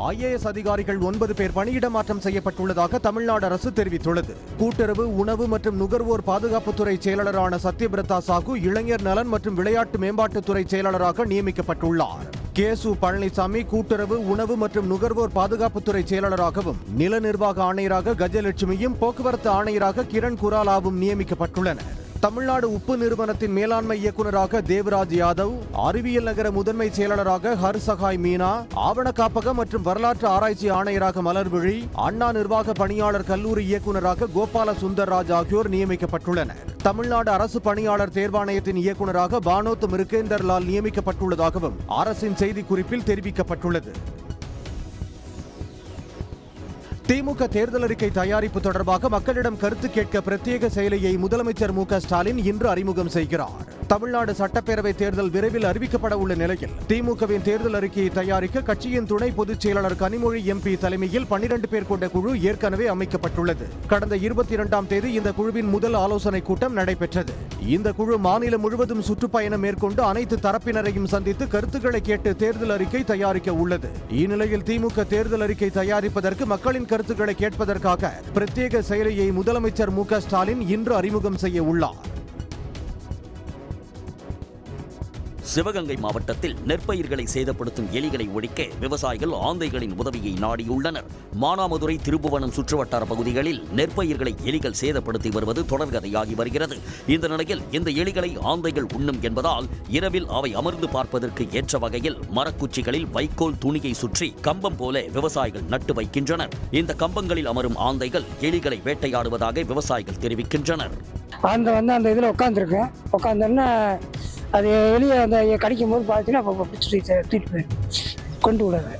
IAS அதிகாரிகள் 9 பேர் பணியிட மாற்றம் செய்யப்பட்டுள்ளதாக தமிழ்நாடு அரசு தெரிவித்துள்ளது. கூட்டுறவு, உணவு மற்றும் நுகர்வோர் பாதுகாப்புத்துறை செயலாளரான சத்யபிரதா சாகு இளைஞர் நலன் மற்றும் விளையாட்டு மேம்பாட்டுத்துறை செயலாளராக நியமிக்கப்பட்டுள்ளார். கேசு பழனிசாமி கூட்டுறவு, உணவு மற்றும் நுகர்வோர் பாதுகாப்புத்துறை செயலாளராகவும், நில நிர்வாக ஆணையராக கஜலட்சுமியும், போக்குவரத்து ஆணையராக கிரண் குராலாவும் நியமிக்கப்பட்டுள்ளனர். தமிழ்நாடு உப்பு நிறுவனத்தின் மேலாண்மை இயக்குநராக தேவராஜ் யாதவ், அறிவியல் நகர முதன்மை செயலாளராக ஹர்சகாய் மீனா, ஆவண காப்பகம் மற்றும் வரலாற்று ஆராய்ச்சி ஆணையராக மலர்விழி, அண்ணா நிர்வாக பணியாளர் கல்லூரி இயக்குநராக கோபால சுந்தர்ராஜ் ஆகியோர் நியமிக்கப்பட்டுள்ளனர். தமிழ்நாடு அரசு பணியாளர் தேர்வாணையத்தின் இயக்குநராக பானோத் மிருகேந்தர் லால் நியமிக்கப்பட்டுள்ளதாகவும் அரசின் செய்திக்குறிப்பில் தெரிவிக்கப்பட்டுள்ளது. திமுக தேர்தல் அறிக்கை தயாரிப்பு தொடர்பாக மக்களிடம் கருத்து கேட்க பிரத்யேக செயலியை முதலமைச்சர் மு.க. ஸ்டாலின் இன்று அறிமுகம் செய்கிறார். தமிழ்நாடு சட்டப்பேரவை தேர்தல் விரைவில் அறிவிக்கப்பட உள்ள நிலையில் திமுகவின் தேர்தல் அறிக்கையை தயாரிக்க கட்சியின் துணை பொதுச் செயலாளர் கனிமொழி MP தலைமையில் 12 பேர் கொண்ட குழு ஏற்கனவே அமைக்கப்பட்டுள்ளது. கடந்த 22ஆம் தேதி இந்த குழுவின் முதல் ஆலோசனை கூட்டம் நடைபெற்றது. இந்த குழு மாநிலம் முழுவதும் சுற்றுப்பயணம் மேற்கொண்டு அனைத்து தரப்பினரையும் சந்தித்து கருத்துக்களை கேட்டு தேர்தல் அறிக்கை தயாரிக்க உள்ளது. இந்நிலையில் திமுக தேர்தல் அறிக்கை தயாரிப்பதற்கு மக்களின் கருத்துக்களை கேட்பதற்காக பிரத்யேக செயலியை முதலமைச்சர் மு.க. ஸ்டாலின் இன்று அறிமுகம் செய்ய உள்ளார். சிவகங்கை மாவட்டத்தில் நெற்பயிர்களை சேதப்படுத்தும் எலிகளை ஒழிக்க விவசாயிகள் ஆந்தைகளின் உதவியை நாடியுள்ளனர். மானாமதுரை, திருப்புவனம் சுற்றுவட்டார பகுதிகளில் நெற்பயிர்களை எலிகள் சேதப்படுத்தி வருவது தொடர்கதையாகி வருகிறது. இந்த நிலையில் இந்த எலிகளை ஆந்தைகள் உண்ணும் என்பதால் இரவில் அவை அமர்ந்து பார்ப்பதற்கு ஏற்ற வகையில் மரக்குச்சிகளில் வைக்கோல் துணியை சுற்றி கம்பம் போல விவசாயிகள் நட்டு வைக்கின்றனர். இந்த கம்பங்களில் அமரும் ஆந்தைகள் எலிகளை வேட்டையாடுவதாக விவசாயிகள் தெரிவிக்கின்றனர். அந்த இதில் உட்காந்துருக்கேன். அது வெளியே அந்த கடிக்கும் போது பார்த்தீங்கன்னா அப்போ பிடிச்சிட்டு தூக்கிட்டு போயிடும், கொண்டு விடாது.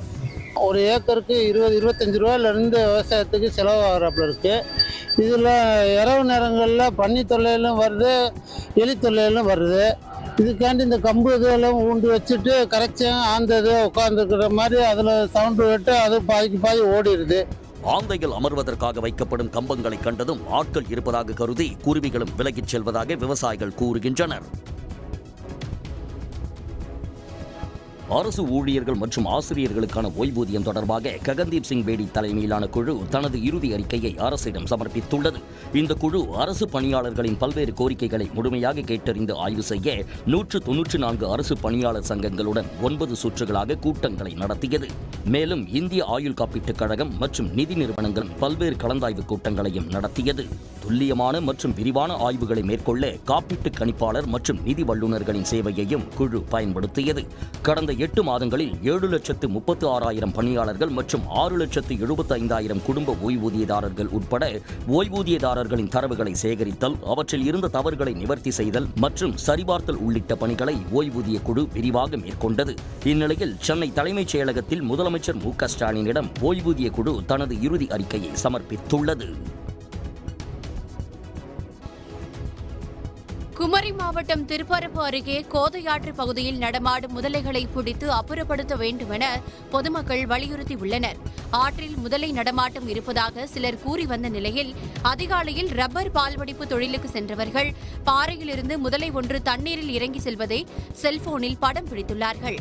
ஒரு ஏக்கருக்கு 20-25 ரூபாயிலிருந்து விவசாயத்துக்கு செலவாகிறாப்புல இருக்குது. இதில் இரவு நேரங்களில் பன்னி தொல்லையிலும் வருது, எலி தொல்லையிலும் வருது. இதுக்காண்டி இந்த கம்பு இதெல்லாம் ஊண்டு வச்சுட்டு கரெக்டாக ஆந்தது உட்காந்துருக்கிற மாதிரி அதில் சவுண்டு விட்டு அது பாதி ஓடிடுது. ஆந்தைகள் அமர்வதற்காக வைக்கப்படும் கம்பங்களை கண்டதும் ஆட்கள் இருப்பதாக கருதி குருவிகளும் விலகிச் செல்வதாக விவசாயிகள் கூறுகின்றனர். அரசு ஊழியர்கள் மற்றும் ஆசிரியர்களுக்கான ஓய்வூதியம் தொடர்பாக ககன்தீப் சிங் பேடி தலைமையிலான குழு தனது இறுதி அறிக்கையை அரசிடம் சமர்ப்பித்துள்ளது. இந்த குழு அரசு பணியாளர்களின் பல்வேறு கோரிக்கைகளை முழுமையாக கேட்டறிந்து ஆய்வு செய்ய 194 அரசு பணியாளர் சங்கங்களுடன் 9 சுற்றுகளாக கூட்டங்களை நடத்தியது. மேலும் இந்திய ஆயுள் காப்பீட்டுக் கழகம் மற்றும் நிதி நிறுவனங்களும் பல்வேறு கலந்தாய்வு கூட்டங்களையும் நடத்தியது. துல்லியமான மற்றும் விரிவான ஆய்வுகளை மேற்கொள்ள காப்பீட்டு கணிப்பாளர் மற்றும் நிதி வல்லுநர்களின் சேவையையும் குழு பயன்படுத்தியது. கடந்த 8 மாதங்களில் 7,36,000 பணியாளர்கள் மற்றும் 6,75,000 குடும்ப ஓய்வூதியதாரர்கள் உட்பட ஓய்வூதியதாரர்களின் தரவுகளை சேகரித்தல், அவற்றில் இருந்த தவறுகளை நிவர்த்தி செய்தல் மற்றும் சரிபார்த்தல் உள்ளிட்ட பணிகளை ஓய்வூதிய குழு விரிவாக மேற்கொண்டது. இந்நிலையில் சென்னை தலைமைச் செயலகத்தில் முதலமைச்சர் மு.க. ஸ்டாலினிடம் ஓய்வூதிய குழு தனது இறுதி அறிக்கையை சமர்ப்பித்துள்ளது. குமரி மாவட்டம் திருப்பரப்பு அருகே கோதையாற்று பகுதியில் நடமாடும் முதலைகளை பிடித்து அப்புறப்படுத்த வேண்டுமென பொதுமக்கள் வலியுறுத்தியுள்ளனர். ஆற்றில் முதலை நடமாட்டம் இருப்பதாக சிலர் கூறி வந்த நிலையில் அதிகாலையில் ரப்பர் பால்வடிப்பு தொழிலுக்கு சென்றவர்கள் பாறையிலிருந்து முதலை ஒன்று தண்ணீரில் இறங்கி செல்வதை செல்போனில் படம் பிடித்துள்ளார்கள்.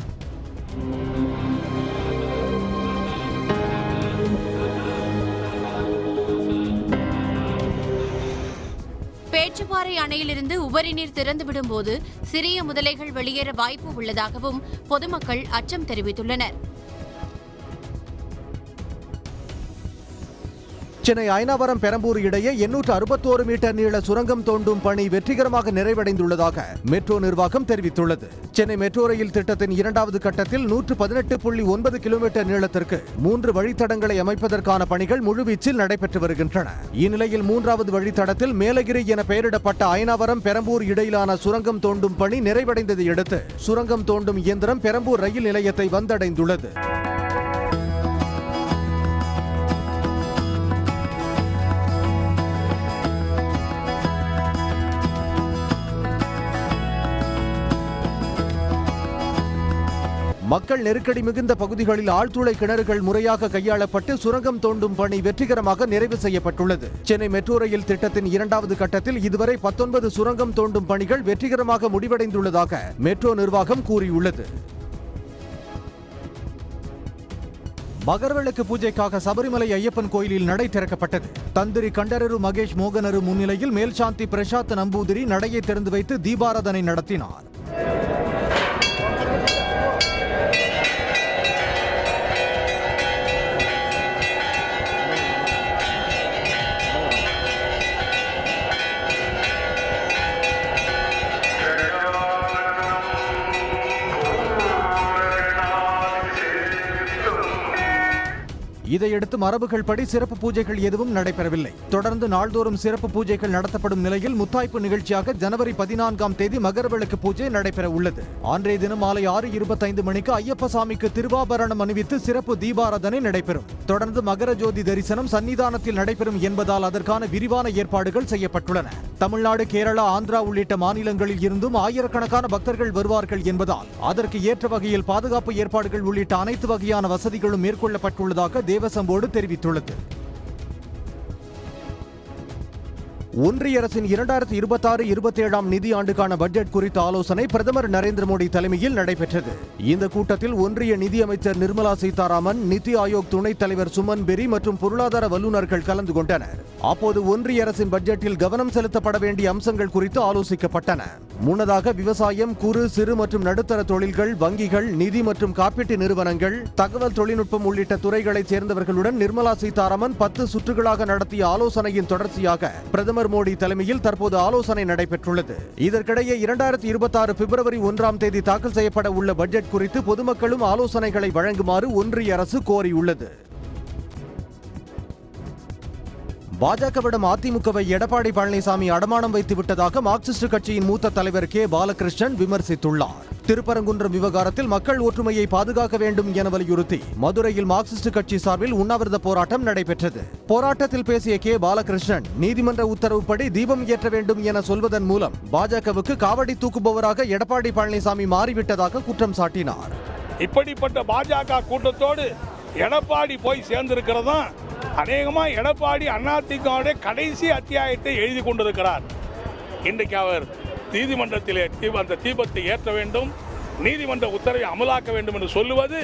பேச்சுப்பாறை அணையிலிருந்து உபரி நீர் திறந்துவிடும் போது சிறிய முதலைகள் வெளியேற வாய்ப்பு உள்ளதாகவும் பொதுமக்கள் அச்சம் தெரிவித்துள்ளனர். சென்னை அயனாவரம் பெரம்பூர் இடையே 861 மீட்டர் நீள சுரங்கம் தோண்டும் பணி வெற்றிகரமாக நிறைவடைந்துள்ளதாக மெட்ரோ நிர்வாகம் தெரிவித்துள்ளது. சென்னை மெட்ரோ ரயில் திட்டத்தின் 2வது கட்டத்தில் 118.9 கிலோமீட்டர் நீளத்திற்கு 3 வழித்தடங்களை அமைப்பதற்கான பணிகள் முழுவீச்சில் நடைபெற்று வருகின்றன. இந்நிலையில் 3வது வழித்தடத்தில் மேலகிரி என பெயரிடப்பட்ட அயனாவரம் பெரம்பூர் இடையிலான சுரங்கம் தோண்டும் பணி நிறைவடைந்ததை அடுத்து சுரங்கம் தோண்டும் இயந்திரம் பெரம்பூர் ரயில் நிலையத்தை வந்தடைந்துள்ளது. மக்கள் நெருக்கடி மிகுந்த பகுதிகளில் ஆழ்துளை கிணறுகள் முறையாக கையாளப்பட்டு சுரங்கம் தோண்டும் பணி வெற்றிகரமாக நிறைவு செய்யப்பட்டுள்ளது. சென்னை மெட்ரோ ரயில் திட்டத்தின் 2வது கட்டத்தில் இதுவரை 19 சுரங்கம் தோண்டும் பணிகள் வெற்றிகரமாக முடிவடைந்துள்ளதாக மெட்ரோ நிர்வாகம் கூறியுள்ளது. மகரவிளக்கு பூஜைக்காக சபரிமலை ஐயப்பன் கோயிலில் நடை திறக்கப்பட்டது. தந்திரி கண்டரரு மகேஷ் மோகனரு முன்னிலையில் மேல்சாந்தி பிரசாத் நம்பூதிரி நடையை திறந்து வைத்து தீபாராதனை நடத்தினார். இதையடுத்து மரபுகள் படி சிறப்பு பூஜைகள் எதுவும் நடைபெறவில்லை. தொடர்ந்து நாள்தோறும் சிறப்பு பூஜைகள் நடத்தப்படும் நிலையில் முத்தாய்ப்பு நிகழ்ச்சியாக ஜனவரி 14ஆம் தேதி மகரவிளக்கு பூஜை நடைபெற உள்ளது. அன்றைய தினம் மாலை 6:25 மணிக்கு ஐயப்ப சாமிக்கு திருவாபரணம் அணிவித்து சிறப்பு தீபாராதனை நடைபெறும். தொடர்ந்து மகர ஜோதி தரிசனம் சன்னிதானத்தில் நடைபெறும் என்பதால் அதற்கான விரிவான ஏற்பாடுகள் செய்யப்பட்டுள்ளன. தமிழ்நாடு, கேரளா, ஆந்திரா உள்ளிட்ட மாநிலங்களில் இருந்தும் ஆயிரக்கணக்கான பக்தர்கள் வருவார்கள் என்பதால் அதற்கு ஏற்ற வகையில் பாதுகாப்பு ஏற்பாடுகள் உள்ளிட்ட அனைத்து வகையான வசதிகளும் மேற்கொள்ளப்பட்டுள்ளதாக தேவசம் போர்டு தெரிவித்துள்ளது. ஒன்றிய அரசின் 2026-27 நிதி ஆண்டுக்கான பட்ஜெட் குறித்த ஆலோசனை பிரதமர் நரேந்திர மோடி தலைமையில் நடைபெற்றது. இந்த கூட்டத்தில் ஒன்றிய நிதியமைச்சர் நிர்மலா சீதாராமன், நிதி ஆயோக் துணைத் தலைவர் சுமன் பெரி மற்றும் பொருளாதார வல்லுநர்கள் கலந்து கொண்டனர். அப்போது ஒன்றிய அரசின் பட்ஜெட்டில் கவனம் செலுத்தப்பட வேண்டிய அம்சங்கள் குறித்து ஆலோசிக்கப்பட்டன. முன்னதாக விவசாயம், குறு, சிறு மற்றும் நடுத்தர தொழில்கள், வங்கிகள், நிதி மற்றும் காப்பீட்டு நிறுவனங்கள், தகவல் தொழில்நுட்பம் உள்ளிட்ட துறைகளைச் சேர்ந்தவர்களுடன் நிர்மலா சீதாராமன் 10 சுற்றுகளாக நடத்திய ஆலோசனையின் தொடர்ச்சியாக பிரதமர் மோடி தலைமையில் தற்போது ஆலோசனை நடைபெற்றுள்ளது. இதற்கிடையே 2026 பிப்ரவரி 1ஆம் தேதி தாக்கல் செய்யப்பட உள்ள பட்ஜெட் குறித்து பொதுமக்களும் ஆலோசனைகளை வழங்குமாறு ஒன்றிய அரசு கோரியுள்ளது. பாஜகவிடம் அதிமுகவை எடப்பாடி பழனிசாமி அடமானம் வைத்து விட்டதாக மார்க்சிஸ்ட் கட்சியின் மூத்த தலைவர் கே பாலகிருஷ்ணன் விமர்சித்துள்ளார். திருப்பரங்குன்றம் விவகாரத்தில் மக்கள் ஒற்றுமையை பாதுகாக்க வேண்டும் என வலியுறுத்தி மதுரையில் மார்க்சிஸ்ட் கட்சி சார்பில் உண்ணாவிரத போராட்டம் நடைபெற்றது. போராட்டத்தில் பேசிய கே பாலகிருஷ்ணன், நீதிமன்ற உத்தரவுப்படி தீபம் ஏற்ற வேண்டும் என சொல்வதன் மூலம் பாஜகவுக்கு காவடி தூக்குபவராக எடப்பாடி பழனிசாமி மாறிவிட்டதாக குற்றம் சாட்டினார். இப்படிப்பட்ட பாஜக கூட்டத்தோடு எடப்பாடி போய் சேர்ந்திருக்கிறதா அநேகமா எடப்பாடி அதிமுகவுடைய கடைசி அத்தியாயத்தை எழுதி கொண்டிருக்கிறார். இன்றைக்கு அவர் நீதிமன்றத்திலே அந்த தீபத்தை ஏற்ற வேண்டும், நீதிமன்ற உத்தரவை அமலாக்க வேண்டும் என்று சொல்லுவது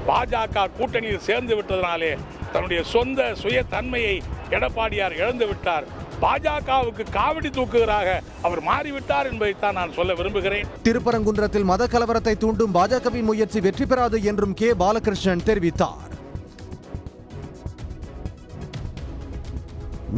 பாஜக கூட்டணியில் சேர்ந்து விட்டதனாலே தன்னுடைய சொந்த சுய தன்மையை எடப்பாடியார் இழந்து விட்டார். பாஜகவுக்கு காவடி தூக்குகிறாக அவர் மாறிவிட்டார் என்பதைத்தான் நான் சொல்ல விரும்புகிறேன். திருப்பரங்குன்றத்தில் மத கலவரத்தை தூண்டும் பாஜகவின் முயற்சி வெற்றி பெறாது என்றும் கே பாலகிருஷ்ணன் தெரிவித்தார்.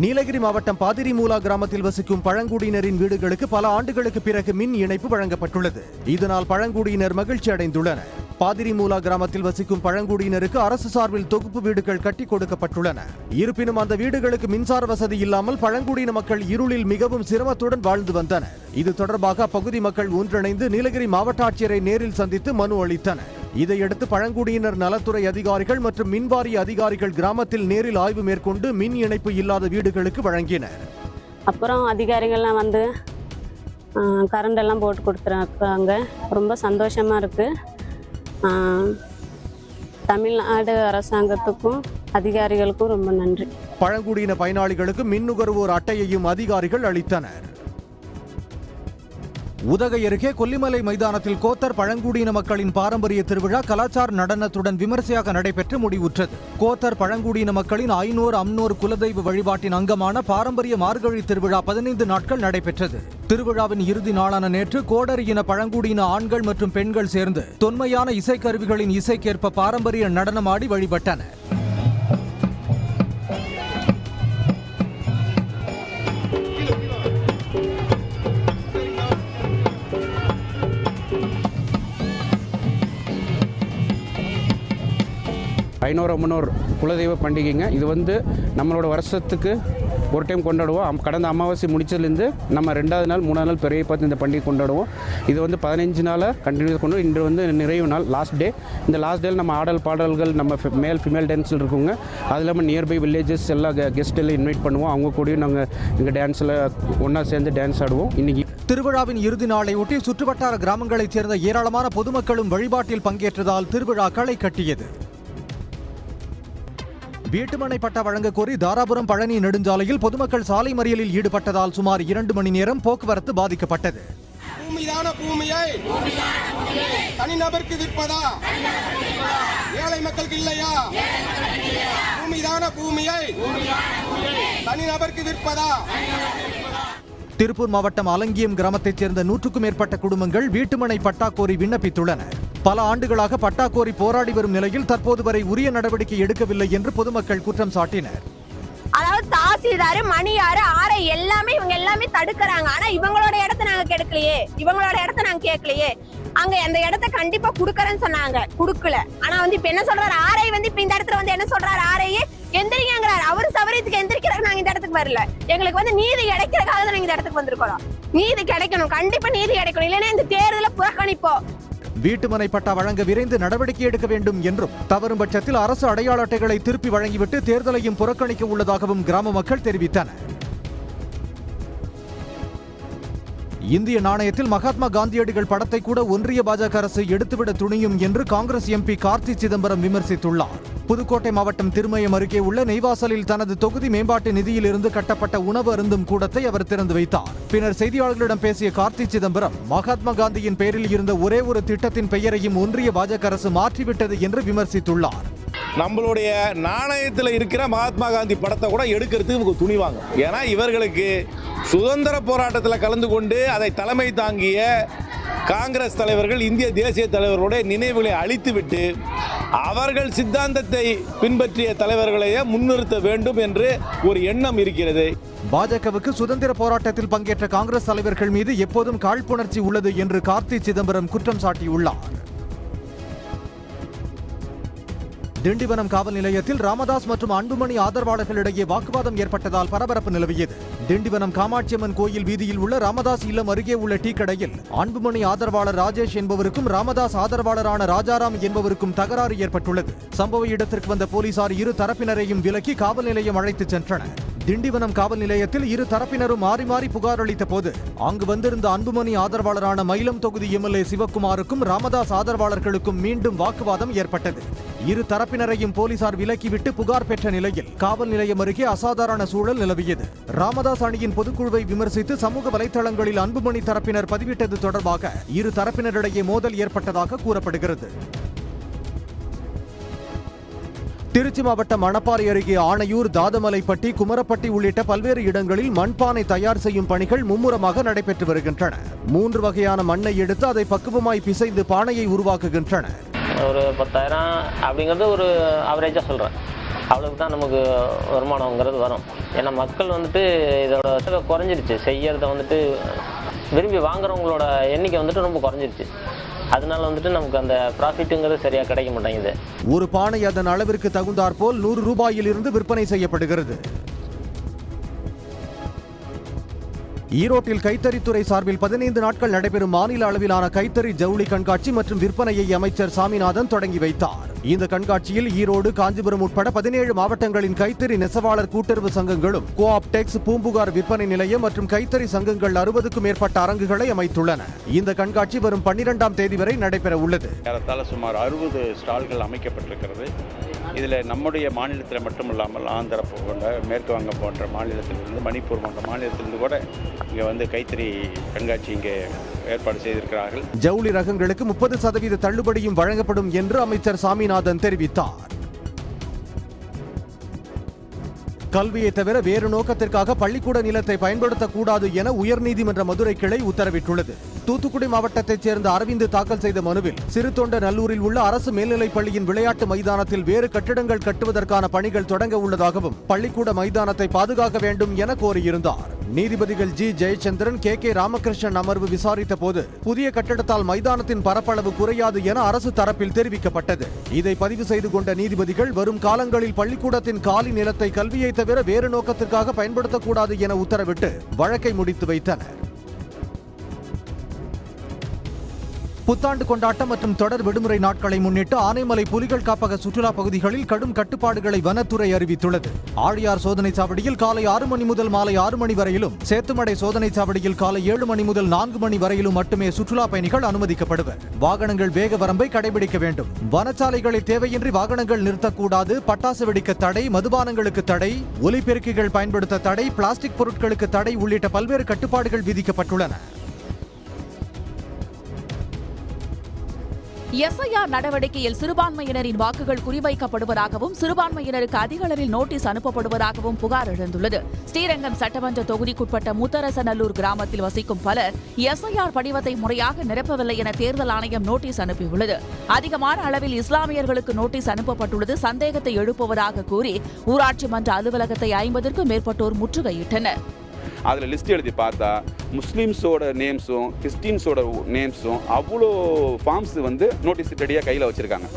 நீலகிரி மாவட்டம் பாதிரிமூலா கிராமத்தில் வசிக்கும் பழங்குடியினரின் வீடுகளுக்கு பல ஆண்டுகளுக்கு பிறகு மின் இணைப்பு வழங்கப்பட்டுள்ளது. இதனால் பழங்குடியினர் மகிழ்ச்சி அடைந்துள்ளனர். பாதிரிமூலா கிராமத்தில் வசிக்கும் பழங்குடியினருக்கு அரசு சார்பில் தொகுப்பு வீடுகள் கட்டி கொடுக்கப்பட்டுள்ளன. இருப்பினும் அந்த வீடுகளுக்கு மின்சார வசதி இல்லாமல் பழங்குடியின மக்கள் இருளில் மிகவும் சிரமத்துடன் வாழ்ந்து வந்தனர். இது தொடர்பாக அப்பகுதி மக்கள் ஒன்றிணைந்து நீலகிரி மாவட்ட ஆட்சியரை நேரில் சந்தித்து மனு அளித்தனர். இதையடுத்து பழங்குடியினர் நலத்துறை அதிகாரிகள் மற்றும் மின்வாரிய அதிகாரிகள் கிராமத்தில் நேரில் ஆய்வு மேற்கொண்டு மின் இணைப்பு இல்லாத வீடுகளுக்கு வழங்கினர். அப்புறம் அதிகாரிகள்லாம் வந்து கரண்ட் எல்லாம் போட்டு கொடுத்துருக்காங்க. ரொம்ப சந்தோஷமா இருக்கு. தமிழ்நாடு அரசாங்கத்துக்கும் அதிகாரிகளுக்கும் ரொம்ப நன்றி. பழங்குடியின பயனாளிகளுக்கு மின் நுகர்வோர் அட்டையையும் அதிகாரிகள் அளித்தனர். உதகை அருகே கொல்லிமலை மைதானத்தில் கோத்தர் பழங்குடியின மக்களின் பாரம்பரிய திருவிழா கலாச்சார நடனத்துடன் விமர்சையாக நடைபெற்று முடிவுற்றது. கோத்தர் பழங்குடியின மக்களின் ஐநூறு அம்னோர் குலதெய்வ வழிபாட்டின் அங்கமான பாரம்பரிய மார்கழி திருவிழா 15 நாட்கள் நடைபெற்றது. திருவிழாவின் இறுதி நாளான நேற்று கோடரி இன பழங்குடியின ஆண்கள் மற்றும் பெண்கள் சேர்ந்து தொன்மையான இசைக்கருவிகளின் இசைக்கேற்ப பாரம்பரிய நடனமாடி வழிபட்டனர். ஐநூறு அம்மனோர் குலதெய்வ பண்டிகைங்க. இது வந்து நம்மளோட வருஷத்துக்கு ஒரு டைம் கொண்டாடுவோம். கடந்த அமாவாசை முடிச்சதுலேருந்து நம்ம 2வது நாள் 3வது நாள் பெரிய பார்த்து இந்த பண்டிகை கொண்டாடுவோம். இது வந்து 15 நாளாக கண்டினியூஸ் கொண்டு இன்று வந்து நிறைவு நாள், லாஸ்ட் டே. இந்த லாஸ்ட் டேயில் நம்ம ஆடல் பாடல்கள், நம்ம மேல் ஃபீமேல் டான்ஸில் இருக்குங்க. அது இல்லாமல் நியர்பை வில்லேஜஸ் எல்லாம் கெஸ்ட் எல்லாம் இன்வைட் பண்ணுவோம். அவங்க கூடயும் நாங்கள் எங்கள் டான்ஸில் ஒன்றா சேர்ந்து டான்ஸ் ஆடுவோம். இன்னைக்கு திருவிழாவின் இறுதி நாளை ஒட்டி சுற்றுவட்டார கிராமங்களைச் சேர்ந்த ஏராளமான பொதுமக்களும் வழிபாட்டில் பங்கேற்றதால் திருவிழா களை கட்டியது. வீட்டுமனை பட்டா வழங்க கோரி தாராபுரம் பழனி நெடுஞ்சாலையில் பொதுமக்கள் சாலை மறியலில் ஈடுபட்டதால் சுமார் 2 மணி நேரம் போக்குவரத்து பாதிக்கப்பட்டது. பூமி பூமிதான பூமியை தனிநபருக்கு விற்பதா? ஏழை மக்களுக்கு இல்லையா? பூமிதான பூமியை தனிநபருக்கு விற்பதா? திருப்பூர் மாவட்டம் அலங்கியம் கிராமத்தைச் சேர்ந்த 100க்கும் மேற்பட்ட குடும்பங்கள் வீட்டுமனை பட்டா கோரி விண்ணப்பித்துள்ளன. பல ஆண்டுகளாக பட்டா கோரி போராடி வரும் நிலையில் தற்போது வரை உரிய நடவடிக்கை எடுக்கவில்லை என்று பொதுமக்கள் குற்றம் சாட்டினர். அதாவது தாசில்தார், மணியாரு, ஆரை எல்லாமே இவங்க எல்லாமே தடுக்கிறாங்க. ஆனா இவங்களோட இடத்த நாங்க கெடுக்கலையே, இவங்களோட இடத்த நாங்க கேட்கலையே. அங்க அந்த இடத்த கண்டிப்பா குடுக்கறேன்னு சொன்னாங்க, குடுக்கல. ஆனா இப்ப என்ன சொல்றாரு ஆரை இப்ப இந்த இடத்துல என்ன சொல்றாரு, ஆரையே எந்திரிக்கிறாரு. அவரு சவரியத்துக்கு எந்திரிக்கிறாரு. நாங்க இந்த இடத்துக்கு வரல. எங்களுக்கு நீதி கிடைக்கிறதுக்காக தான் நாங்க இந்த இடத்துக்கு வந்திருக்கோம். நீதி கிடைக்கணும், கண்டிப்பா நீதி கிடைக்கணும். இல்லைன்னா இந்த தேர்தலை புறக்கணிப்போம். வீட்டுமனை பட்டா வழங்க விரைந்து நடவடிக்கை எடுக்க வேண்டும் என்றும், தவறும் பட்சத்தில் அரசு அடையாள அட்டைகளை திருப்பி வழங்கிவிட்டு தேர்தலையும் புறக்கணிக்க உள்ளதாகவும் கிராம மக்கள் தெரிவித்தனர். இந்திய நாணயத்தில் மகாத்மா காந்தியடிகள் படத்தை கூட ஒன்றிய பாஜக அரசு எடுத்துவிட துணியும் என்று காங்கிரஸ் எம்பி கார்த்தி சிதம்பரம் விமர்சித்துள்ளார். புதுக்கோட்டை மாவட்டம் திருமயம் அருகே உள்ள நெய்வாசலில் தனது தொகுதி மேம்பாட்டு நிதியில் இருந்து கட்டப்பட்ட உணவு அருந்தும் கூடத்தை அவர் திறந்து வைத்தார். பின்னர் செய்தியாளர்களிடம் பேசிய கார்த்தி சிதம்பரம், மகாத்மா காந்தியின் பெயரில் இருந்த ஒரே ஒரு திட்டத்தின் பெயரையும் ஒன்றிய பாஜக அரசு மாற்றிவிட்டது என்று விமர்சித்துள்ளார். நம்மளுடைய நாணயத்தில் இருக்கிற மகாத்மா காந்தி படத்தை கூட எடுக்கிறதுக்கு துணிவாங்க. ஏன்னா இவர்களுக்கு சுதந்திர போராட்டத்தில் கலந்து கொண்டு அதை தலைமை தாங்கிய காங்கிரஸ் தலைவர்கள் இந்திய தேசிய தலைவர்களுடைய நினைவுகளை அழித்துவிட்டு அவர்கள் சித்தாந்தத்தை பின்பற்றிய தலைவர்களையே முன்னிறுத்த வேண்டும் என்று ஒரு எண்ணம் இருக்கிறது. பாஜகவுக்கு சுதந்திர போராட்டத்தில் பங்கேற்ற காங்கிரஸ் தலைவர்கள் மீது எப்போதும் காழ்ப்புணர்ச்சி உள்ளது என்று கார்த்தி சிதம்பரம் குற்றம் சாட்டியுள்ளார். திண்டிவனம் காவல் நிலையத்தில் ராமதாஸ் மற்றும் அன்புமணி ஆதரவாளர்களிடையே வாக்குவாதம் ஏற்பட்டதால் பரபரப்பு நிலவியது. திண்டிவனம் காமாட்சியம்மன் கோயில் வீதியில் உள்ள ராமதாஸ் இல்லம் அருகே உள்ள டீ கடையில் அன்புமணி ஆதரவாளர் ராஜேஷ் என்பவருக்கும் ராமதாஸ் ஆதரவாளரான ராஜாராம் என்பவருக்கும் தகராறு ஏற்பட்டுள்ளது. சம்பவ இடத்திற்கு வந்த போலீசார் இரு தரப்பினரையும் விலக்கி காவல் நிலையம் அழைத்துச் சென்றனர். திண்டிவனம் காவல் நிலையத்தில் இரு தரப்பினரும் மாறி மாறி புகார் அளித்த போது அங்கு வந்திருந்த அன்புமணி ஆதரவாளரான மயிலம் தொகுதி எம்எல்ஏ சிவக்குமாருக்கும் ராமதாஸ் ஆதரவாளர்களுக்கும் மீண்டும் வாக்குவாதம் ஏற்பட்டது. இரு தரப்பினரையும் போலீசார் விலக்கிவிட்டு புகார் பெற்ற நிலையில் காவல் நிலையம் அருகே அசாதாரண சூழல் நிலவியது. ராமதாஸ் அணியின் பொதுக்குழுவை விமர்சித்து சமூக வலைதளங்களில் அன்புமணி தரப்பினர் பதிவிட்டது தொடர்பாக இரு தரப்பினரிடையே மோதல் ஏற்பட்டதாக கூறப்படுகிறது. திருச்சி மாவட்டம் மணப்பாறை அருகே ஆணையூர், தாதமலைப்பட்டி, குமரப்பட்டி உள்ளிட்ட பல்வேறு இடங்களில் மண்பானை தயார் செய்யும் பணிகள் மும்முரமாக நடைபெற்று வருகின்றன. 3 வகையான மண்ணை எடுத்து அதை பக்குவமாய் பிசைந்து பானையை உருவாக்குகின்றனர். ஒரு 10,000 அப்படிங்கிறது ஒரு ஆவரேஜாக சொல்கிறேன். அவ்வளவுக்கு தான் நமக்கு வருமானங்கிறது வரும். ஏன்னா மக்கள் இதோட குறைஞ்சிருச்சு. செய்யறத விரும்பி வாங்குறவங்களோட எண்ணிக்கை ரொம்ப குறைஞ்சிருச்சு. அதனால நமக்கு அந்த ப்ராஃபிட்டுங்கிறது சரியாக கிடைக்க மாட்டேங்குது. ஒரு பானை அதன் அளவிற்கு தகுந்தாற்போல் 100 ரூபாயிலிருந்து விற்பனை செய்யப்படுகிறது. ஈரோட்டில் கைத்தறித்துறை சார்பில் 15 நாட்கள் நடைபெறும் மாநில அளவிலான கைத்தறி ஜவுளி கண்காட்சி மற்றும் விற்பனையை அமைச்சர் சாமிநாதன் தொடங்கி வைத்தார். இந்த கண்காட்சியில் ஈரோடு, காஞ்சிபுரம் உட்பட 17 மாவட்டங்களின் கைத்தறி நெசவாளர் கூட்டுறவு சங்கங்களும், கோஆப்டெக்ஸ், பூம்புகார் விற்பனை நிலையம் மற்றும் கைத்தறி சங்கங்கள் 60க்கும் மேற்பட்ட அரங்குகளை அமைத்துள்ளன. இந்த கண்காட்சி வரும் 12ஆம் தேதி வரை நடைபெற உள்ளது. சுமார் 60 ஸ்டால்கள் அமைக்கப்பட்டிருக்கிறது. இதில் நம்முடைய மாநிலத்தில் மட்டுமல்லாமல் ஆந்திரா போன்ற, மேற்கு வங்கம் போன்ற மாநிலத்திலிருந்து, மணிப்பூர் போன்ற மாநிலத்திலிருந்து கூட இங்கே கைத்தறி கண்காட்சி இங்கே ஏற்பாடு செய்திருக்கிறார்கள். ஜவுளி ரகங்களுக்கு 30% தள்ளுபடியும் வழங்கப்படும் என்று அமைச்சர் சாமிநாதன் தெரிவித்தார். கல்வியை தவிர வேறு நோக்கத்திற்காக பள்ளிக்கூட நிலத்தை பயன்படுத்தக்கூடாது என உயர்நீதிமன்ற மதுரை கிளை உத்தரவிட்டுள்ளது. தூத்துக்குடி மாவட்டத்தைச் சேர்ந்த அரவிந்த் தாக்கல் செய்த மனுவில் சிறுதொண்ட நல்லூரில் உள்ள அரசு மேல்நிலைப் பள்ளியின் விளையாட்டு மைதானத்தில் வேறு கட்டிடங்கள் கட்டுவதற்கான பணிகள் தொடங்க உள்ளதாகவும் பள்ளிக்கூட மைதானத்தை பாதுகாக்க வேண்டும் என கோரியிருந்தார். நீதிபதிகள் ஜி ஜெயச்சந்திரன், கே ராமகிருஷ்ணன் அமர்வு விசாரித்த போது புதிய கட்டிடத்தால் மைதானத்தின் பரப்பளவு குறையாது என அரசு தரப்பில் தெரிவிக்கப்பட்டது. இதை பதிவு செய்து கொண்ட நீதிபதிகள் வரும் காலங்களில் பள்ளிக்கூடத்தின் காலி நிலத்தை கல்வியை தவிர வேறு நோக்கத்திற்காக பயன்படுத்தக்கூடாது என உத்தரவிட்டு வழக்கை முடித்து வைத்தனர். புத்தாண்டு கொண்டாட்டம் மற்றும் தொடர் விடுமுறை நாட்களை முன்னிட்டு ஆனைமலை புலிகள் காப்பக சுற்றுலா பகுதிகளில் கடும் கட்டுப்பாடுகளை வனத்துறை அறிவித்துள்ளது. ஆழியார் சோதனை சாவடியில் காலை 6 மணி முதல் மாலை 6 மணி வரையிலும், சேத்துமடை சோதனை சாவடியில் காலை 7 மணி முதல் 4 மணி வரையிலும் மட்டுமே சுற்றுலா பயணிகள் அனுமதிக்கப்படுவர். வாகனங்கள் வேக வரம்பை கடைபிடிக்க வேண்டும். வனச்சாலைகளில் தேவையின்றி வாகனங்கள் நிறுத்தக்கூடாது. பட்டாசு வெடிக்க தடை, மதுபானங்களுக்கு தடை, ஒலிபெருக்கிகள் பயன்படுத்த தடை, பிளாஸ்டிக் பொருட்களுக்கு தடை உள்ளிட்ட பல்வேறு கட்டுப்பாடுகள் விதிக்கப்பட்டுள்ளன. எஸ்ஐஆர் நடவடிக்கையில் சிறுபான்மையினரின் வாக்குகள் குறிவைக்கப்படுவதாகவும் சிறுபான்மையினருக்கு அதிக அளவில் நோட்டீஸ் அனுப்பப்படுவதாகவும் புகார் எழுந்துள்ளது. ஸ்ரீரங்கம் சட்டமன்ற தொகுதிக்குட்பட்ட முத்தரசநல்லூர் கிராமத்தில் வசிக்கும் பலர் எஸ்ஐஆர் படிவத்தை முறையாக நிரப்பவில்லை என தேர்தல் ஆணையம் நோட்டீஸ் அனுப்பியுள்ளது. அதிகமான அளவில் இஸ்லாமியர்களுக்கு நோட்டீஸ் அனுப்பப்பட்டுள்ளது சந்தேகத்தை எழுப்புவதாக கூறி ஊராட்சி மன்ற அலுவலகத்தை 50க்கும் மேற்பட்டோர் முற்றுகையிட்டனர். அதில் லிஸ்ட் எழுதி பார்த்தா முஸ்லீம்ஸோட நேம்ஸும் கிறிஸ்டின்ஸோட நேம்ஸும் அவ்வளோ ஃபார்ம்ஸ் வந்து நோட்டீஸ் ரெடியாக கையில் வச்சுருக்காங்க.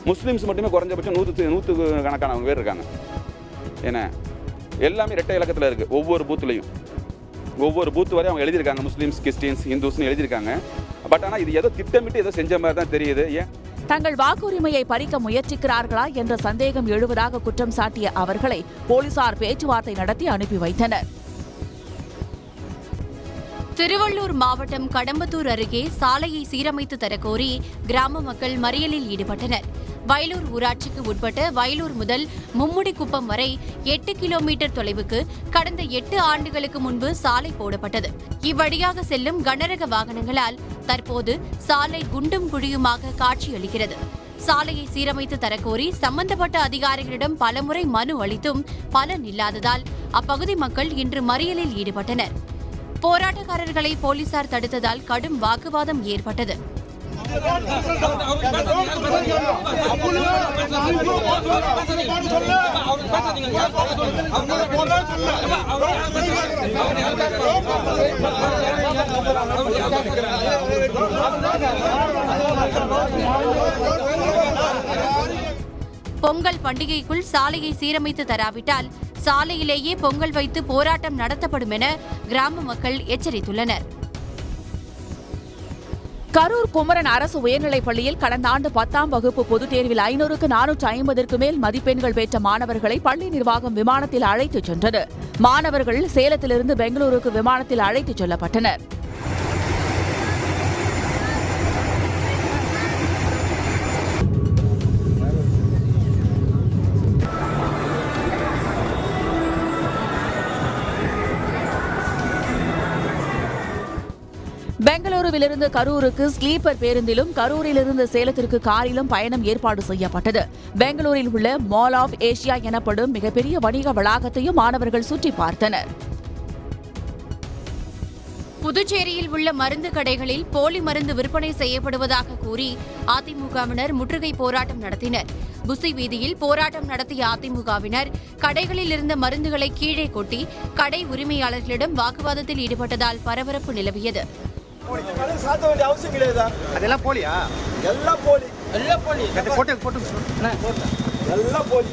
முஸ்லீம்ஸ் மட்டுமே குறைஞ்சபட்சம் 100 கணக்கானவங்க பேர் இருக்காங்க. ஏன்னா எல்லாமே இரட்டை இலக்கத்தில் இருக்குது. ஒவ்வொரு பூத்து வரையும் அவங்க எழுதியிருக்காங்க. முஸ்லீம்ஸ், கிறிஸ்டின்ஸ், இந்துஸ்னு எழுதியிருக்காங்க. பட் ஆனால் இது ஏதோ திட்டமிட்டு ஏதோ செஞ்ச மாதிரி தான் தெரியுது. ஏன் தங்கள் வாக்குரிமையை பறிக்க முயற்சிக்கிறார்களா என்ற சந்தேகம் எழுவதாக குற்றம் சாட்டிய அவர்களை போலீசார் பேச்சுவார்த்தை நடத்தி அனுப்பி வைத்தனர். திருவள்ளூர் மாவட்டம் கடம்பத்தூர் அருகே சாலையை சீரமைத்து தரக்கோரி கிராம மக்கள் மறியலில் ஈடுபட்டனர். வயலூர் ஊராட்சிக்கு உட்பட்ட வயலூர் முதல் மும்முடிக்குப்பம் வரை 8 கிலோமீட்டர் தொலைவுக்கு கடந்த 8 ஆண்டுகளுக்கு முன்பு சாலை போடப்பட்டது. இவ்வழியாக செல்லும் கனரக வாகனங்களால் தற்போது சாலை குண்டும் குழியுமாக காட்சியளிக்கிறது. சாலையை சீரமைத்து தரக்கோரி சம்பந்தப்பட்ட அதிகாரிகளிடம் பலமுறை மனு அளித்தும் பலன் இல்லாததால் அப்பகுதி மக்கள் இன்று மறியலில் ஈடுபட்டனர். போராட்டக்காரர்களை போலீசார் தடுத்ததால் கடும் வாக்குவாதம் ஏற்பட்டது. பொங்கல் பண்டிகைக்குள் சாலையை சீரமைத்து தராவிட்டால் சாலையிலேயே பொங்கல் வைத்து போராட்டம் நடத்தப்படும் என கிராம மக்கள் எச்சரித்துள்ளனர். கரூர் குமரன் அரசு உயர்நிலைப் பள்ளியில் கடந்த ஆண்டு 10ஆம் வகுப்பு பொதுத் தேர்வில் 500க்கு 450க்கு மேல் மதிப்பெண்கள் பெற்ற மாணவர்களை பள்ளி நிர்வாகம் விமானத்தில் அழைத்துச் சென்றது. மாணவர்கள் சேலத்திலிருந்து பெங்களூருக்கு விமானத்தில் அழைத்துச் செல்லப்பட்டனர். பெங்களூருவிலிருந்து கரூருக்கு ஸ்லீப்பர் பேருந்திலும் கரூரிலிருந்து சேலத்திற்கு காரிலும் பயணம் ஏற்பாடு செய்யப்பட்டது. பெங்களூரில் உள்ள மால் ஆஃப் ஏசியா எனப்படும் மிகப்பெரிய வணிக வளாகத்தையும் மாணவர்கள் சுற்றி பார்த்தனர். புதுச்சேரியில் உள்ள மருந்து கடைகளில் போலி மருந்து விற்பனை செய்யப்படுவதாக கூறி அதிமுகவினர் முற்றுகை போராட்டம் நடத்தினர். புசி வீதியில் போராட்டம் நடத்திய அதிமுகவினர் கடைகளில் இருந்த மருந்துகளை கீழே கொட்டி கடை உரிமையாளர்களிடம் வாக்குவாதத்தில் ஈடுபட்டதால் பரபரப்பு நிலவியது. சாத்த வேண்டிய அவசியம் கிடையாதா? அதெல்லாம் போலியா? எல்லாம் போலி. எல்லாம் போலி. போட்டு எல்லாம் போலி.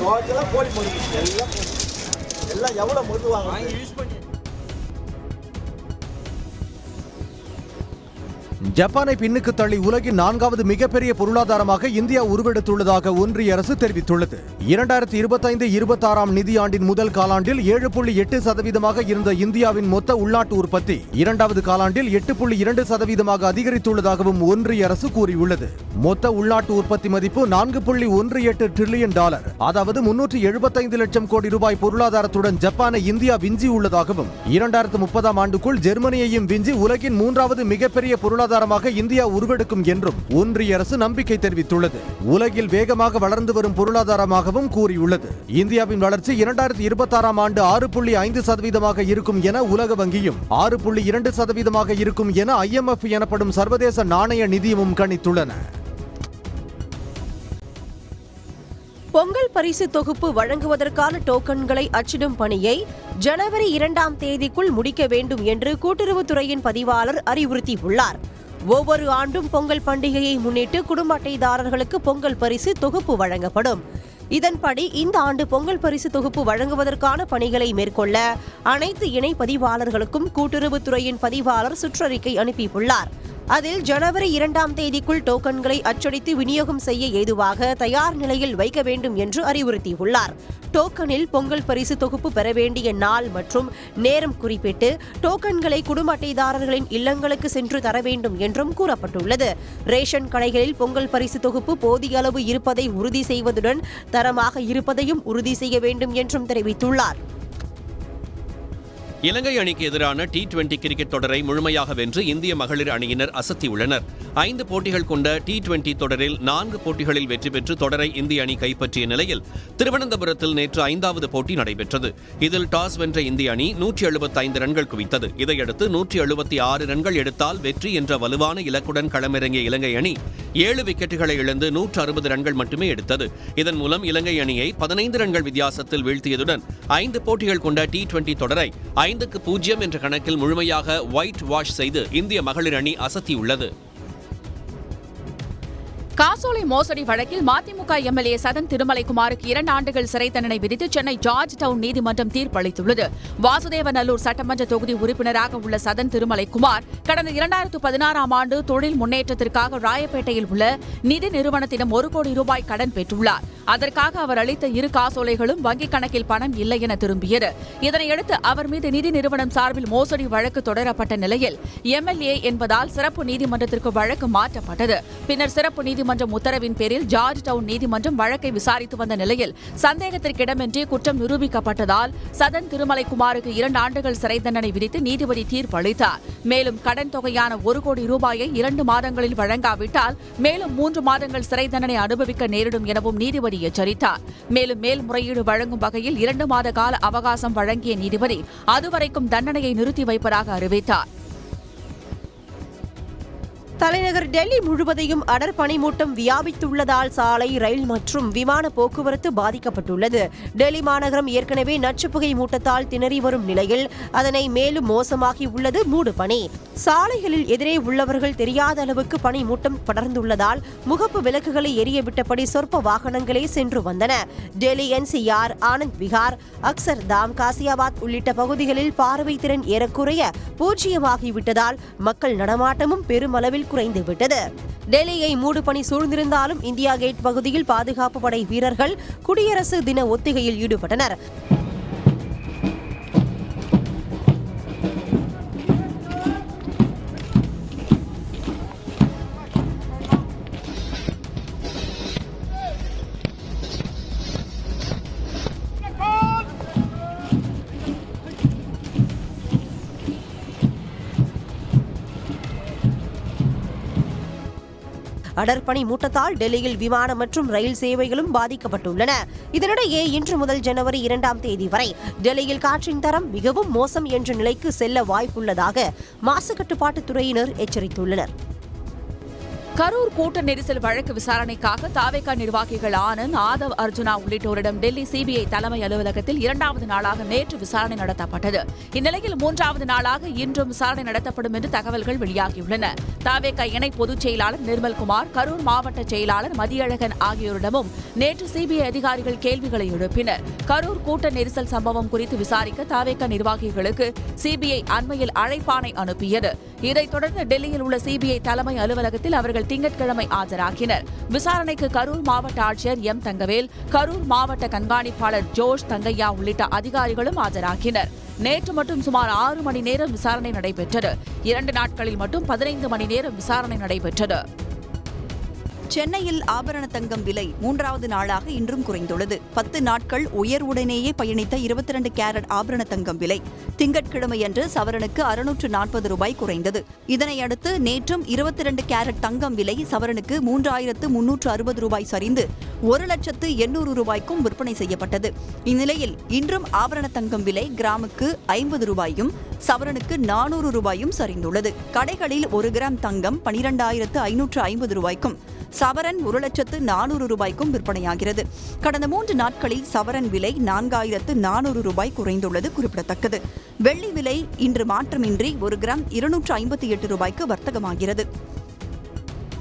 டோட்டலா போலி எல்லாம் எவ்வளவு மொதுவாங்க யூஸ் பண்ணி. ஜப்பானை பின்னுக்கு தள்ளி உலகின் 4வது மிகப்பெரிய பொருளாதாரமாக இந்தியா உருவெடுத்துள்ளதாக ஒன்றிய அரசு தெரிவித்துள்ளது. 2025-26 நிதியாண்டின் முதல் காலாண்டில் 7.8% இருந்த இந்தியாவின் மொத்த உள்நாட்டு உற்பத்தி 2வது காலாண்டில் 8.2% அதிகரித்துள்ளதாகவும் ஒன்றிய அரசு கூறியுள்ளது. மொத்த உள்நாட்டு உற்பத்தி மதிப்பு $4.18 டிரில்லியன், அதாவது 375 லட்சம் கோடி ரூபாய் பொருளாதாரத்துடன் ஜப்பானை இந்தியா விஞ்சியுள்ளதாகவும் 2030ஆம் ஆண்டுக்குள் ஜெர்மனியையும் விஞ்சி உலகின் 3வது மிகப்பெரிய பொருளாதாரமாக இந்தியா உருவெடுக்கும் என்றும் ஒன்றிய அரசு நம்பிக்கை தெரிவித்துள்ளது. உலகில் வேகமாக வளர்ந்து வரும் பொருளாதாரமாகவும் கூறியுள்ளது. இந்தியாவின் வளர்ச்சி 2026ஆம் ஆண்டு 6.5% இருக்கும் என உலக வங்கியும் 6.2% இருக்கும் என IMF எனப்படும் சர்வதேச நாணய நிதியமும் கணித்துள்ளன. பொங்கல் பரிசு தொகுப்பு வழங்குவதற்கான டோக்கன்களை அச்சிடும் பணியை ஜனவரி 2ஆம் தேதிக்குள் முடிக்க வேண்டும் என்று கூட்டுறவுத்துறையின் பதிவாளர் அறிவுறுத்தியுள்ளார். ஒவ்வொரு ஆண்டும் பொங்கல் பண்டிகையை முன்னிட்டு குடும்ப அட்டைதாரர்களுக்கு பொங்கல் பரிசு தொகுப்பு வழங்கப்படும். இதன்படி இந்த ஆண்டு பொங்கல் பரிசு தொகுப்பு வழங்குவதற்கான பணிகளை மேற்கொள்ள அனைத்து இணை பதிவாளர்களுக்கும் கூட்டுறவுத்துறையின் பதிவாளர் சுற்றறிக்கை அனுப்பியுள்ளார். அதில் ஜனவரி 2ஆம் தேதிக்குள் டோக்கன்களை அச்சடித்து விநியோகம் செய்ய ஏதுவாக தயார் நிலையில் வைக்க வேண்டும் என்று அறிவுறுத்தியுள்ளார். டோக்கனில் பொங்கல் பரிசு தொகுப்பு பெற வேண்டிய நாள் மற்றும் நேரம் குறிப்பிட்டு டோக்கன்களை குடும்ப அட்டைதாரர்களின் இல்லங்களுக்கு சென்று தர வேண்டும் என்றும் கூறப்பட்டுள்ளது. ரேஷன் கடைகளில் பொங்கல் பரிசு தொகுப்பு போதிய அளவு இருப்பதை உறுதி செய்வதுடன் தரமாக இருப்பதையும் உறுதி செய்ய வேண்டும் என்றும் தெரிவித்துள்ளார். இலங்கை அணிக்கு எதிரான T20 கிரிக்கெட் தொடரை முழுமையாக வென்று இந்திய மகளிர் அணியினர் அசத்தியுள்ளனர். 5 போட்டிகள் கொண்ட T20 தொடரில் 4 போட்டிகளில் வெற்றி பெற்று தொடரை இந்திய அணி கைப்பற்றிய நிலையில் திருவனந்தபுரத்தில் நேற்று 5வது போட்டி நடைபெற்றது. இதில் டாஸ் வென்ற இந்திய அணி 175 ரன்கள் குவித்தது. இதையடுத்து 176 ரன்கள் எடுத்தால் வெற்றி என்ற வலுவான இலக்குடன் களமிறங்கிய இலங்கை அணி 7 விக்கெட்டுகளை இழந்து 160 ரன்கள் மட்டுமே எடுத்தது. இதன் மூலம் இலங்கை அணியை 15 ரன்கள் வித்தியாசத்தில் வீழ்த்தியதுடன் 5 போட்டிகள் கொண்ட T20 தொடரை 5-0 என்ற கணக்கில் முழுமையாக ஒயிட் வாஷ் செய்து இந்திய மகளிர் அணி அசத்தியுள்ளது. காசோலை மோசடி வழக்கில் மதிமுக எம்எல்ஏ சதன் திருமலைக்குமாருக்கு 2 ஆண்டுகள் சிறை தண்டனை விதித்து சென்னை ஜார்ஜ் டவுன் நீதிமன்றம் தீர்ப்பளித்துள்ளது. வாசுதேவநல்லூர் சட்டமன்ற தொகுதி உறுப்பினராக உள்ள சதன் திருமலைக்குமார் கடந்த 2016ஆம் ஆண்டு தொழில் முன்னேற்றத்திற்காக ராயப்பேட்டையில் உள்ள நிதி நிறுவனத்திடம் 1 கோடி ரூபாய் கடன் பெற்றுள்ளார். அதற்காக அவர் அளித்த 2 காசோலைகளும் வங்கிக் கணக்கில் பணம் இல்லை என திரும்பியது. இதனையடுத்து அவர் மீது நிதி நிறுவனம் சார்பில் மோசடி வழக்கு தொடரப்பட்ட நிலையில் எம்எல்ஏ என்பதால் சிறப்பு நீதிமன்றத்திற்கு வழக்கு மாற்றப்பட்டது. பின்னர் சிறப்பு நீதிமன்றம் உத்தரவின் பேரில் ஜார்ஜ் டவுன் நீதிமன்றம் வழக்கை விசாரித்து வந்த நிலையில் சந்தேகத்திற்கிடமின்றி குற்றம் நிரூபிக்கப்பட்டதால் சதன் திருமலைக்குமாருக்கு 2 ஆண்டுகள் சிறை தண்டனை விதித்து நீதிபதி தீர்ப்பளித்தார். மேலும் கடன் தொகையான 1 கோடி ரூபாயை 2 மாதங்களில் வழங்காவிட்டால் மேலும் 3 மாதங்கள் சிறை தண்டனை அனுபவிக்க நேரிடும் எனவும் நீதிபதி எச்சரித்தார். மேலும் மேல்முறையீடு வழங்கும் வகையில் 2 மாத கால அவகாசம் வழங்கிய நீதிபதி அதுவரைக்கும் தண்டனையை நிறுத்தி வைப்பதாக அறிவித்தார். தலைநகர் டெல்லி முழுவதையும் அடர் பனிமூட்டம் வியாபித்துள்ளதால் சாலை, ரயில் மற்றும் விமான போக்குவரத்து பாதிக்கப்பட்டுள்ளது. டெல்லி மாநகரம் ஏற்கனவே நச்சுப்புகை மூட்டத்தால் திணறி வரும் நிலையில் அதனை மேலும் மோசமாகி உள்ளது மூடு பனி. சாலைகளில் எதிரே உள்ளவர்கள் தெரியாத அளவுக்கு பனிமூட்டம் படர்ந்துள்ளதால் முகப்பு விளக்குகளை எரிய விட்டபடி சொற்ப வாகனங்களே சென்று வந்தன. டெல்லி NCR, ஆனந்த் விஹார், அக்சர்தாம், காசியாபாத் உள்ளிட்ட பகுதிகளில் பார்வை திறன் ஏறக்குறைய 0ஆகிவிட்டதால் மக்கள் நடமாட்டமும் பெருமளவில் குறைந்துவிட்டது. டெல்லியை மூடுபனி சூழ்ந்திருந்தாலும் இந்தியா கேட் பகுதியில் பாதுகாப்பு படை வீரர்கள் குடியரசு தின ஒத்திகையில் ஈடுபட்டனர். அடர்பனி மூட்டத்தால் டெல்லியில் விமான மற்றும் ரயில் சேவைகளும் பாதிக்கப்பட்டுள்ளன. இதனிடையே இன்று முதல் ஜனவரி 2ஆம் தேதி வரை டெல்லியில் காற்றின் தரம் மிகவும் மோசம் என்ற நிலைக்கு செல்ல வாய்ப்புள்ளதாக மாசு கட்டுப்பாட்டுத் துறையினர் எச்சரித்துள்ளனர். கரூர் கூட்ட நெரிசல் வழக்கு விசாரணைக்காக தாவேகா நிர்வாகிகள் ஆனந்த், ஆதவ் அர்ஜுனா உள்ளிட்டோரிடம் டெல்லி சிபிஐ தலைமை அலுவலகத்தில் 2வது நாளாக நேற்று விசாரணை நடத்தப்பட்டது. இந்நிலையில் 3வது நாளாக இன்றும் விசாரணை நடத்தப்படும் என்று தகவல்கள் வெளியாகியுள்ளன. தாவேகா இணை பொதுச் செயலாளர் நிர்மல்குமார், கரூர் மாவட்ட செயலாளர் மதியழகன் ஆகியோரிடமும் நேற்று சிபிஐ அதிகாரிகள் கேள்விகளை எழுப்பினர். கரூர் கூட்ட நெரிசல் சம்பவம் குறித்து விசாரிக்க தாவேகா நிர்வாகிகளுக்கு சிபிஐ அண்மையில் அழைப்பாணை அனுப்பியது. இதைத் தொடர்ந்து டெல்லியில் உள்ள சிபிஐ தலைமை அலுவலகத்தில் அவர்கள் திங்கட்கிழமை ஆஜராகினர். விசாரணைக்கு கரூர் மாவட்ட ஆட்சியர் M. தங்கவேல், கரூர் மாவட்ட கண்காணிப்பாளர் ஜோஷ் தங்கையா உள்ளிட்ட அதிகாரிகளும் ஆஜராகினர். நேற்று மட்டும் சுமார் 6 மணி நேரம் விசாரணை நடைபெற்றது. 2 நாட்களில் மட்டும் 15 மணி நேரம் விசாரணை நடைபெற்றது. சென்னையில் ஆபரண தங்கம் விலை 3வது நாளாக இன்றும் குறைந்துள்ளது. 10 நாட்கள் உயர்வுடனேயே பயணித்த 22 கேரட் ஆபரண தங்கம் விலை திங்கட்கிழமையன்று சவரனுக்கு 640 ரூபாய் குறைந்தது. இதனையடுத்து நேற்றும் 22 கேரட் தங்கம் விலை சவரனுக்கு 3360 ரூபாய் சரிந்து 1,800,000 ரூபாய்க்கும் விற்பனை செய்யப்பட்டது. இந்நிலையில் இன்றும் ஆபரண தங்கம் விலை கிராமுக்கு 50 ரூபாயும் சவரனுக்கு 400 ரூபாயும் சரிந்துள்ளது. கடைகளில் 1 கிராம் தங்கம் 12,550 ரூபாய்க்கும் சவரன் 1,400,000 ரூபாய்க்கும் விற்பனையாகிறது. கடந்த 3 நாட்களில் சவரன் விலை 4,400 ரூபாய் குறைந்துள்ளது குறிப்பிடத்தக்கது. வெள்ளி விலை இன்று மாற்றமின்றி 1 கிராம் 258 ரூபாய்க்கு வர்த்தகமாகிறது.